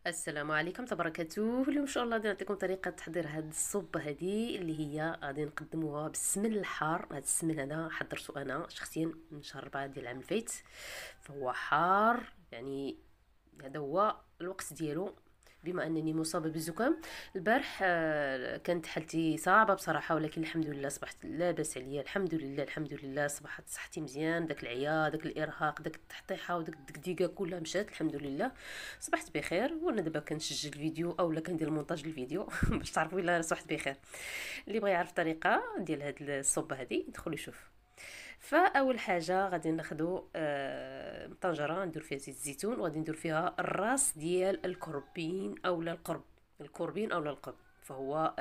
السلام عليكم تباركته. اليوم ان شاء الله غادي نعطيكم طريقه تحضير هاد الصوب هادي اللي هي غادي نقدموها بالسمن الحار. هاد السمن هذا حضرته انا شخصيا من شهر 4 ديال العام الفايت، فهو حار يعني. هذا هو الوقت ديالو. بما انني مصابه بالزكام البارح، كانت حالتي صعبه بصراحه، ولكن الحمد لله صبحت لاباس عليا. الحمد لله الحمد لله صبحت صحتي مزيان. داك العيا داك الارهاق داك التحطيحه وداك الدقديقه كلها مشات الحمد لله. صبحت بخير، وانا دابا كنسجل الفيديو اولا كندير المونتاج الفيديو باش تعرفوا الا صبحت بخير. اللي بغى يعرف الطريقه ديال هاد الصوبه هادي يدخل يشوف. فاول حاجه غادي ناخذوا طنجره ندير فيها زيت الزيتون، وغادي ندير فيها الراس ديال الكربين اولا القرب. الكربين اولا القرب، فهو